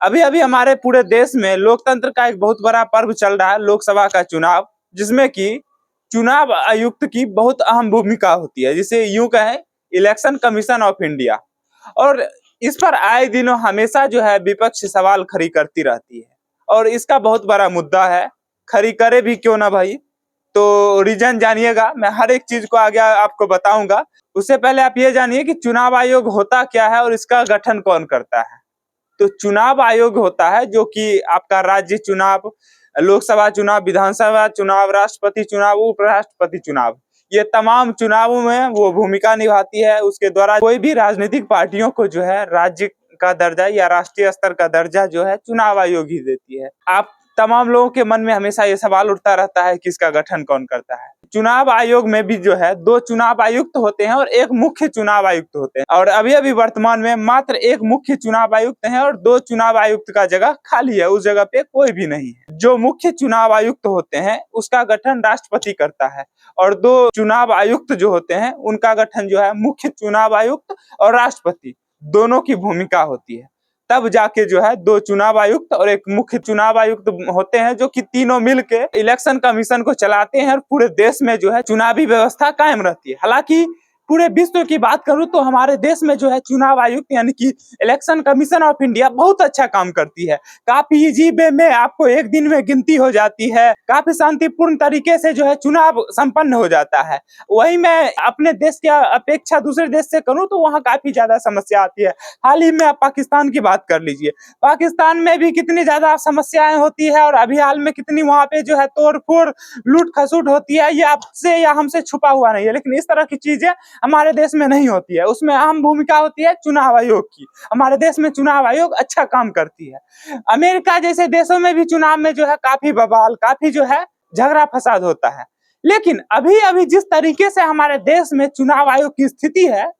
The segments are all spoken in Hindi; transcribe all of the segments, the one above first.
अभी अभी हमारे पूरे देश में लोकतंत्र का एक बहुत बड़ा पर्व चल रहा है, लोकसभा का चुनाव, जिसमें कि चुनाव आयुक्त की बहुत अहम भूमिका होती है, जिसे यूं कहें इलेक्शन कमीशन ऑफ इंडिया। और इस पर आए दिनों हमेशा जो है विपक्ष सवाल खड़ी करती रहती है और इसका बहुत बड़ा मुद्दा है। खड़ी करे भी क्यों ना भाई, तो रीजन जानिएगा, मैं हर एक चीज को आगे आपको बताऊंगा। उससे पहले आप ये जानिए कि चुनाव आयोग होता क्या है और इसका गठन कौन करता है। तो चुनाव आयोग होता है जो कि आपका राज्य चुनाव, लोकसभा चुनाव, विधानसभा चुनाव, राष्ट्रपति चुनाव, उपराष्ट्रपति चुनाव, ये तमाम चुनावों में वो भूमिका निभाती है। उसके द्वारा कोई भी राजनीतिक पार्टियों को जो है राज्य का दर्जा या राष्ट्रीय स्तर का दर्जा जो है चुनाव आयोग ही देती है। आप तमाम लोगों के मन में हमेशा ये सवाल उठता रहता है कि इसका गठन कौन करता है। चुनाव आयोग में भी जो है 2 चुनाव आयुक्त होते हैं और 1 मुख्य चुनाव आयुक्त होते हैं, और अभी अभी वर्तमान में मात्र 1 मुख्य चुनाव आयुक्त है और 2 चुनाव आयुक्त का जगह खाली है, उस जगह पे कोई भी नहीं है। जो मुख्य चुनाव आयुक्त होते हैं उसका गठन राष्ट्रपति करता है और 2 चुनाव आयुक्त जो होते हैं उनका गठन जो है मुख्य चुनाव आयुक्त और राष्ट्रपति दोनों की भूमिका होती है। तब जाके जो है 2 चुनाव आयुक्त और 1 मुख्य चुनाव आयुक्त होते हैं, जो कि तीनों मिलके इलेक्शन कमीशन को चलाते हैं और पूरे देश में जो है चुनावी व्यवस्था कायम रहती है। हालांकि पूरे विश्व की बात करूं तो हमारे देश में जो है चुनाव आयुक्त यानी कि इलेक्शन कमीशन ऑफ इंडिया बहुत अच्छा काम करती है। काफी इजी वे में आपको 1 दिन में गिनती हो जाती है, काफी शांतिपूर्ण तरीके से जो है चुनाव संपन्न हो जाता है। वही मैं अपने देश की अपेक्षा दूसरे देश से करूं तो वहां काफी ज्यादा समस्या आती है। हाल ही में आप पाकिस्तान की बात कर लीजिए, पाकिस्तान में भी कितनी ज्यादा समस्याएं होती है और अभी हाल में कितनी वहां पे जो है तोड़फोड़, लूट खसूट होती है। ये आपसे या हमसे छुपा हुआ नहीं है, लेकिन इस तरह की चीजें हमारे देश में नहीं होती है। उसमें अहम भूमिका होती है चुनाव आयोग की। हमारे देश में चुनाव आयोग अच्छा काम करती है। अमेरिका जैसे देशों में भी चुनाव में जो है काफी बवाल, काफी जो है झगड़ा फसाद होता है। लेकिन अभी अभी जिस तरीके से हमारे देश में चुनाव आयोग की स्थिति है,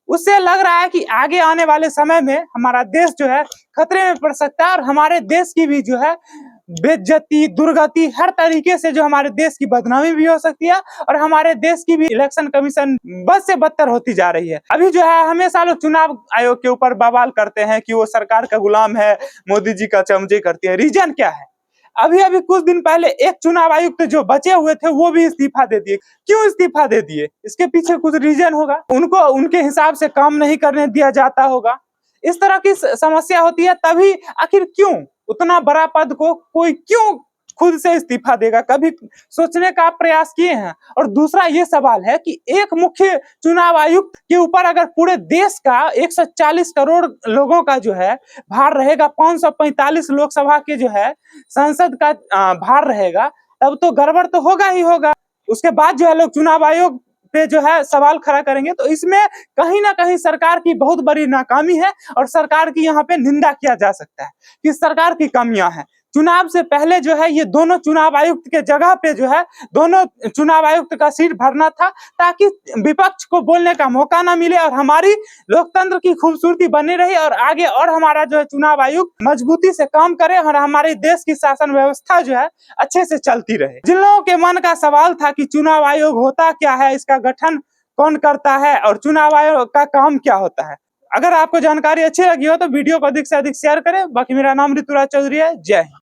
उससे लग रहा है कि आगे आने वाले समय में हमारा देश जो है खतरे में पड़ सकता है और हमारे देश की भी जो है बेइज्जती, दुर्गति, हर तरीके से जो हमारे देश की बदनामी भी हो सकती है और हमारे देश की भी इलेक्शन कमीशन बद से बदतर होती जा रही है। अभी जो है हमेशा लोग चुनाव आयोग के ऊपर बवाल करते हैं कि वो सरकार का गुलाम है, मोदी जी का चमचे करती है। रीजन क्या है? अभी अभी कुछ दिन पहले 1 चुनाव आयुक्त जो बचे हुए थे वो भी इस्तीफा दे दिए। क्यों इस्तीफा दे दिए? इसके पीछे कुछ रीजन होगा, उनको उनके हिसाब से काम नहीं करने दिया जाता होगा। इस तरह की समस्या होती है। तभी आखिर क्यों उतना बड़ा पद को कोई क्यों खुद से इस्तीफा देगा? कभी सोचने का प्रयास किए हैं? और दूसरा ये सवाल है कि एक मुख्य चुनाव आयुक्त के ऊपर अगर पूरे देश का 140 करोड़ लोगों का जो है भार रहेगा, 545 लोकसभा के जो है संसद का भार रहेगा, तब तो गड़बड़ तो होगा ही होगा। उसके बाद जो है लोग चुनाव आयोग पे जो है सवाल खड़ा करेंगे। तो इसमें कहीं ना कहीं सरकार की बहुत बड़ी नाकामी है और सरकार की यहाँ पे निंदा किया जा सकता है कि सरकार की कमियां हैं। चुनाव से पहले जो है ये दोनों चुनाव आयुक्त के जगह पे जो है दोनों चुनाव आयुक्त का सीट भरना था, ताकि विपक्ष को बोलने का मौका ना मिले और हमारी लोकतंत्र की खूबसूरती बनी रही और आगे और हमारा जो है चुनाव आयुक्त मजबूती से काम करे और हमारे देश की शासन व्यवस्था जो है अच्छे से चलती रहे। जिन लोगों के मन का सवाल था कि चुनाव आयोग होता क्या है, इसका गठन कौन करता है और चुनाव आयोग का काम क्या होता है, अगर आपको जानकारी अच्छी लगी हो तो वीडियो को अधिक से अधिक शेयर करें। बाकी मेरा नाम ऋतुराज चौधरी है। जय हिंद।